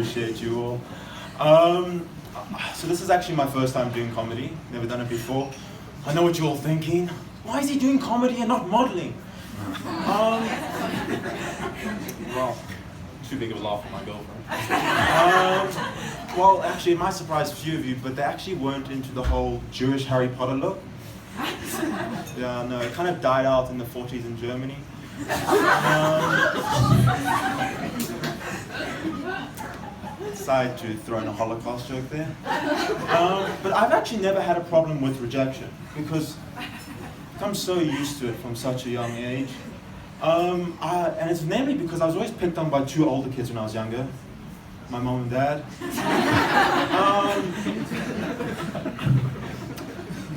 appreciate you all. So this is actually my first time doing comedy. Never done it before. I know what you're all thinking. Why is he doing comedy and not modeling? Well, too big of a laugh for my girlfriend. Well, actually, it might surprise a few of you, but they actually weren't into the whole Jewish Harry Potter look. Yeah, no, it kind of died out in the 40s in Germany. Decided to throw in a Holocaust joke there. But I've actually never had a problem with rejection because I'm so used to it from such a young age. And it's mainly because I was always picked on by two older kids when I was younger. My mom and dad.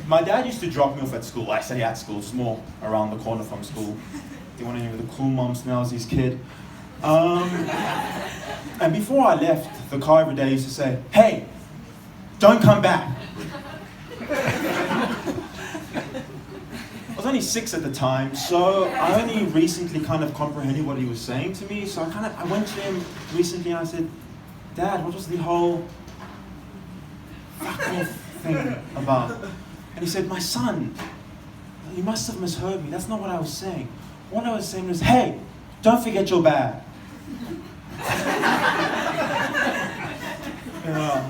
My dad used to drop me off at school. I say at school, it's more around the corner from school. He wanted me with a cool mom, Snellsy's kid. And before I left the car every day, he used to say, "Hey, don't come back." I was only 6 at the time, so I only recently kind of comprehended what he was saying to me. So I went to him recently and I said, "Dad, what was the whole fuck off thing about?" And he said, "My son, you must have misheard me. That's not what I was saying. What I was saying was, hey, don't forget your bag." Yeah.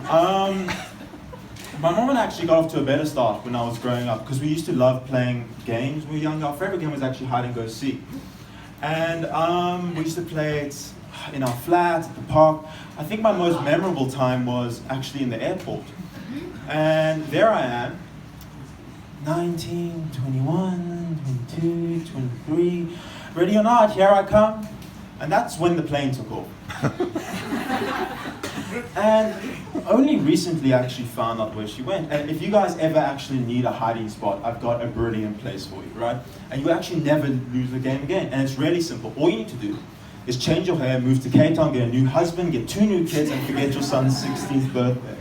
My mom and I actually got off to a better start when I was growing up because we used to love playing games when we were younger. Our favorite game was actually hide and go seek. And we used to play it in our flat, at the park. I think my most memorable time was actually in the airport. And there I am, 19, 21, 22, 23, ready or not, here I come. And that's when the plane took off. And only recently I actually found out where she went. And if you guys ever actually need a hiding spot, I've got a brilliant place for you, right? And you actually never lose the game again. And it's really simple. All you need to do is change your hair, move to Cape Town, get a new husband, get 2 new kids, and forget your son's 16th birthday.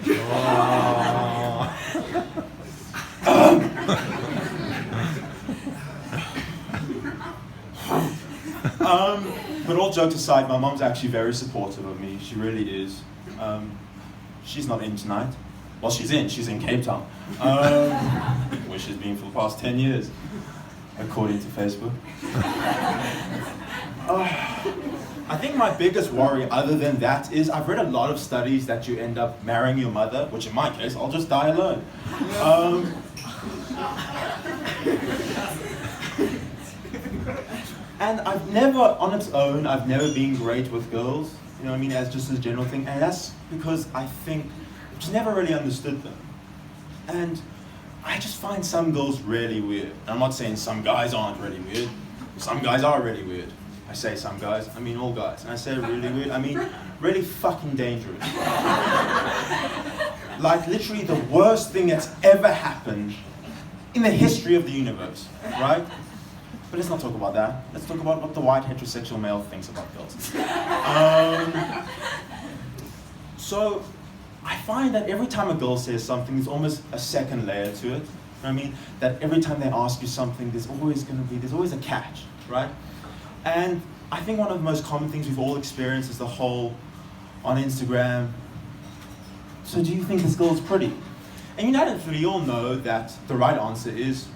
But all jokes aside, my mom's actually very supportive of me. She really is. She's not in tonight. Well, she's in Cape Town. Where she's been for the past 10 years, according to Facebook. I think my biggest worry, other than that, is I've read a lot of studies that you end up marrying your mother, which in my case, I'll just die alone. And I've never, on its own, I've never been great with girls, you know what I mean, as just a general thing, and that's because I think, I've just never really understood them. And I just find some girls really weird. And I'm not saying some guys aren't really weird, some guys are really weird. I say some guys, I mean all guys. And I say really weird, I mean really fucking dangerous. Like literally the worst thing that's ever happened in the history of the universe, right? But let's not talk about that. Let's talk about what the white heterosexual male thinks about girls. So I find that every time a girl says something, there's almost a second layer to it. You know what I mean? That every time they ask you something, there's always a catch, right? And I think one of the most common things we've all experienced is the whole on Instagram, "So do you think this girl's pretty?" And unanimously, you all know that the right answer is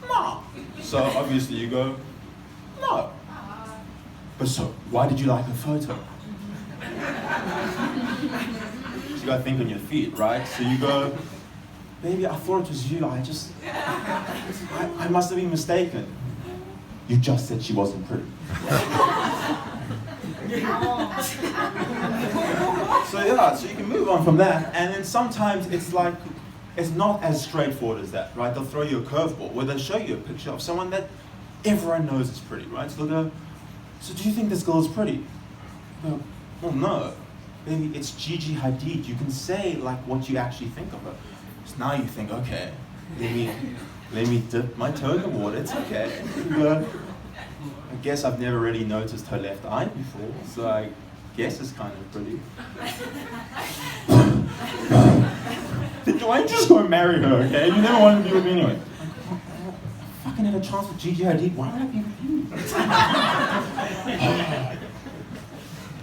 no. So obviously you go, no. But so, why did you like her photo? So you gotta think on your feet, right? So you go, "Baby, I thought it was you. I must have been mistaken." "You just said she wasn't pretty." So yeah, so you can move on from that. And then sometimes it's like, it's not as straightforward as that, right? They'll throw you a curveball where they'll show you a picture of someone that everyone knows is pretty, right? So they'll go, "So do you think this girl is pretty?" You go, "Well, no. Baby, it's Gigi Hadid. You can say like what you actually think of her." So now you think, okay, let me dip my toe in the water, it's okay. You go, "I guess I've never really noticed her left eye before, so I guess it's kind of pretty." Why don't you just go and marry her, okay? You never wanted to be with me anyway. I fucking had a chance with Gigi Hadid, why would I be with you?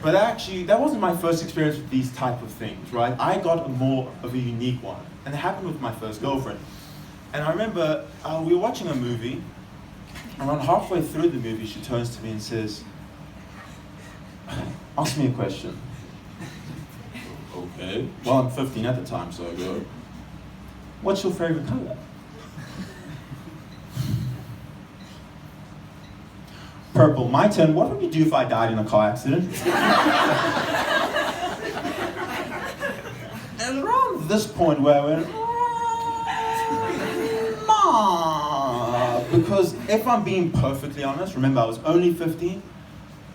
But actually, that wasn't my first experience with these type of things, right? I got more of a unique one. And it happened with my first girlfriend. And I remember we were watching a movie, and around halfway through the movie, she turns to me and says, ask me a question. Okay. Well, I'm 15 at the time, so I go, what's your favorite color? Purple. My turn. What would you do if I died in a car accident? And around this point where I went, because if I'm being perfectly honest, remember I was only 15,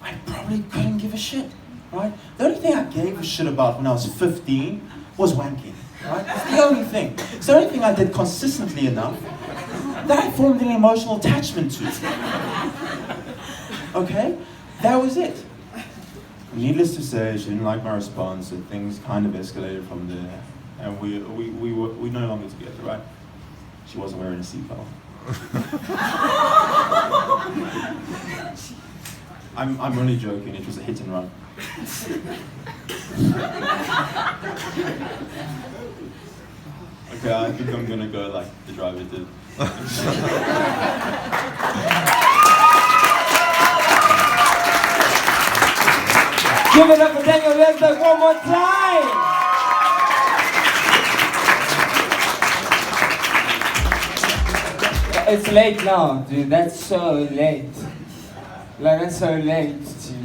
I probably couldn't give a shit, right? The only thing I gave a shit about when I was 15 was wanking, right? It's the only thing. It's the only thing I did consistently enough that I formed an emotional attachment to. Okay? That was it. Needless to say, she didn't like my response, and things kind of escalated from there. And we were no longer together, right? She wasn't wearing a seatbelt. I'm only joking, it was a hit and run. Okay, I think I'm gonna go like the driver did. Give it up for Daniel Yazbek one more time! It's late now, dude. That's so late. Like, that's so late.